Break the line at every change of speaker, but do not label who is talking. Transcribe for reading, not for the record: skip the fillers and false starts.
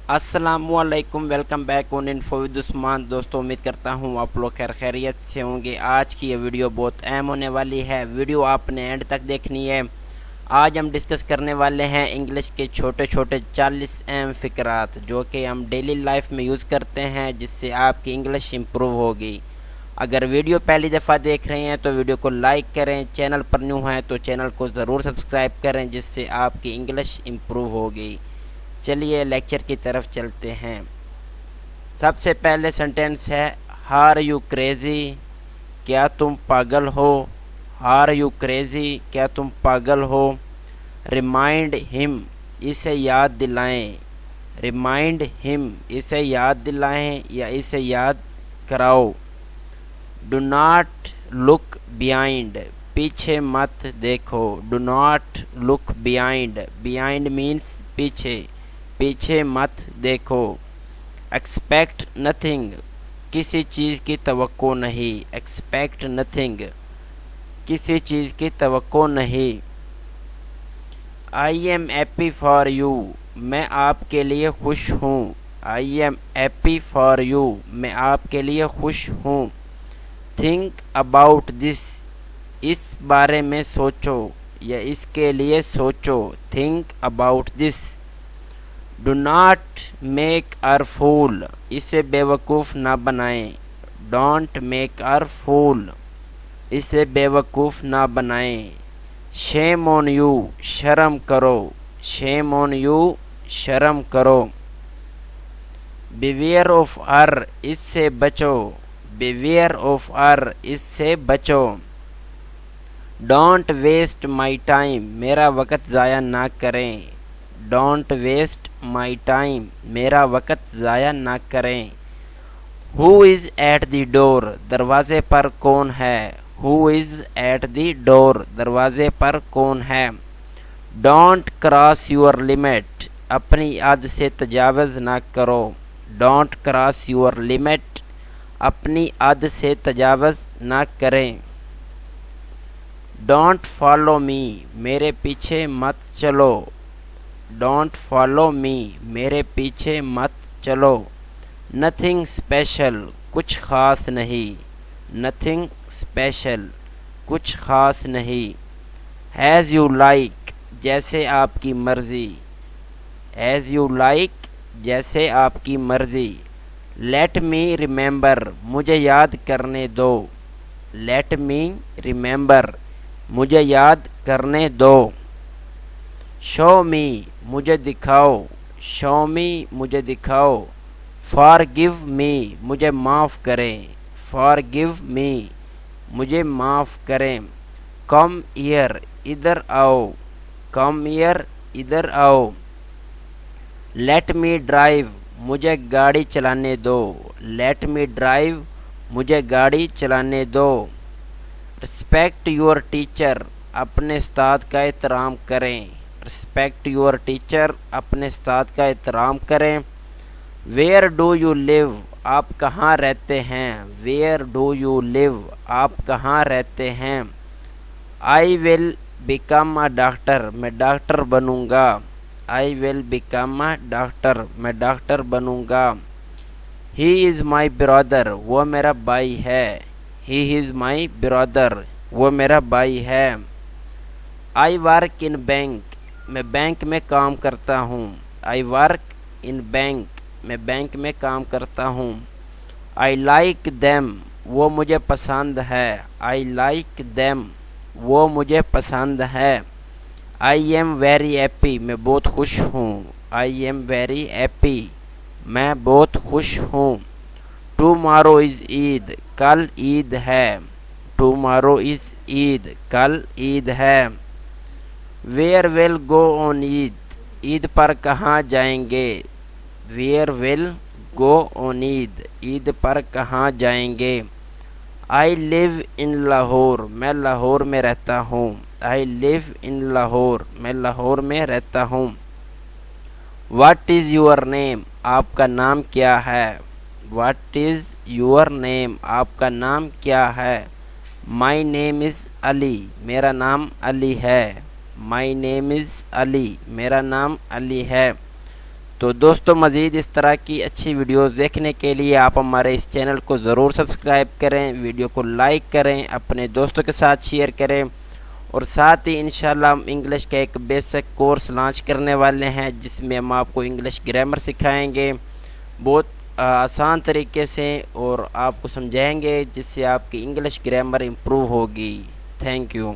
अस्सलामुअलैकुम, welcome back on info with Usman. दोस्तों, उम्मीद करता हूँ आप लोग खैरियत से होंगे। आज की ये वीडियो बहुत अहम होने वाली है। वीडियो आपने एंड तक देखनी है। आज हम डिस्कस करने वाले हैं इंग्लिश के छोटे छोटे 40 अहम फ़िक्रात जो कि हम डेली लाइफ में यूज़ करते हैं, जिससे आपकी इंग्लिश इम्प्रूव होगी। अगर वीडियो पहली दफ़ा देख रहे हैं तो वीडियो को लाइक करें, चैनल पर न्यू हैं तो चैनल को ज़रूर सब्सक्राइब करें, जिससे आपकी इंग्लिश इम्प्रूव होगी। चलिए लेक्चर की तरफ चलते हैं। सबसे पहले सेंटेंस है आर यू क्रेज़ी, क्या तुम पागल हो। आर यू क्रेज़ी, क्या तुम पागल हो। रिमाइंड हिम, इसे याद दिलाएं। रिमाइंड हिम, इसे याद दिलाएं या इसे याद कराओ। डू नॉट लुक बिहाइंड, पीछे मत देखो। Do not look behind, behind means पीछे, पीछे मत देखो। एक्सपेक्ट नथिंग, किसी चीज़ की तवक्को नहीं। एक्सपेक्ट नथिंग, किसी चीज़ की तवक्को नहीं। I am happy for you, मैं आपके लिए खुश हूँ। I am happy for you, मैं आपके लिए खुश हूँ। थिंक अबाउट दिस, इस बारे में सोचो या इसके लिए सोचो। Think about this. Do not make a fool, इसे बेवकूफ़ ना बनाएं। डोंट मेक अर फूल, इसे बेवकूफ़ ना बनाएं। शेम ऑन यू, शर्म करो। शेम ऑन यू, शर्म करो। बिवेयर ऑफ अर, इससे बचो। बिवेयर ऑफ अर, इससे बचो। डोंट वेस्ट माई टाइम, मेरा वक़्त ज़ाया ना करें। डोंट वेस्ट माई टाइम, मेरा वक़्त ज़ाया ना करें। Who is at the door, दरवाज़े पर कौन है। Who is at the door, दरवाज़े पर कौन है। डोंट क्रॉस योर लिमिट, अपनी हद से तजावज़ ना करो। डोंट क्रॉस योर लिमिट, अपनी हद से तजावज़ ना करें। डोंट फॉलो मी, मेरे पीछे मत चलो। डोंट फॉलो मी, मेरे पीछे मत चलो। नथिंग स्पेशल, कुछ ख़ास नहीं। नथिंग स्पेशल, कुछ ख़ास नहीं। हैज़ यू लाइक, जैसे आपकी मर्ज़ी। हैज़ यू लाइक, जैसे आपकी मर्ज़ी। लेट मी रिमेंबर, मुझे याद करने दो। लेट मी रिमेंबर, मुझे याद करने दो। शो मी, मुझे दिखाओ। शो मी, मुझे दिखाओ। फॉरगिव मी, मुझे माफ़ करें। फॉरगिव मी, मुझे माफ़ करें। कम हियर, इधर आओ। कम हियर, इधर आओ। लेट मी ड्राइव, मुझे गाड़ी चलाने दो। लेट मी ड्राइव, मुझे गाड़ी चलाने दो। रिस्पेक्ट योर टीचर, अपने उस्ताद का एहतराम करें। रिस्पेक्ट योर टीचर, अपने उस्ताद का एहतराम करें। वेयर डू यू लिव, आप कहाँ रहते हैं। वेयर डू यू लिव, आप कहाँ रहते हैं। I will become a doctor, मैं डॉक्टर बनूंगा। I will become a doctor, मैं डॉक्टर बनूंगा। ही इज़ माई ब्रदर, वो मेरा भाई है। ही इज़ माई ब्रदर, वो मेरा भाई है। आई वर्क इन बैंक, मैं बैंक में काम करता हूँ। आई वर्क इन बैंक, मैं बैंक में काम करता हूँ। आई लाइक देम, वो मुझे पसंद है। आई लाइक देम, वो मुझे पसंद है। आई एम वेरी हैप्पी, मैं बहुत खुश हूँ। आई एम वेरी हैप्पी, मैं बहुत खुश हूँ। टुमारो इज़ ईद, कल ईद है। टुमारो इज़ ईद, कल ईद है। Where will go on Eid, Eid पर कहाँ जाएंगे। Where will go on Eid, Eid पर कहाँ जाएंगे। आई लिव इन लाहौर, मैं लाहौर में रहता हूँ। आई लिव इन लाहौर, मैं लाहौर में रहता हूँ। व्हाट इज़ योर नेम, आपका नाम क्या है। व्हाट इज़ योर नेम, आपका नाम क्या है। माई नेम इज़ अली, मेरा नाम अली है। माई नेम इज़ अली, मेरा नाम अली है। تو دوستوں مزید اس طرح کی اچھی ویڈیوز دیکھنے کے لیے آپ ہمارے اس چینل کو ضرور سبسکرائب کریں، ویڈیو کو لائک کریں، اپنے دوستوں کے ساتھ شیئر کریں، اور ساتھ ہی انشاءاللہ ہم انگلش کا ایک بیسک کورس لانچ کرنے والے ہیں جس میں ہم آپ کو انگلش گرامر سکھائیں گے بہت آسان طریقے سے، اور آپ کو سمجھائیں گے جس سے آپ کی انگلش گرامر امپروو ہوگی۔ Thank you.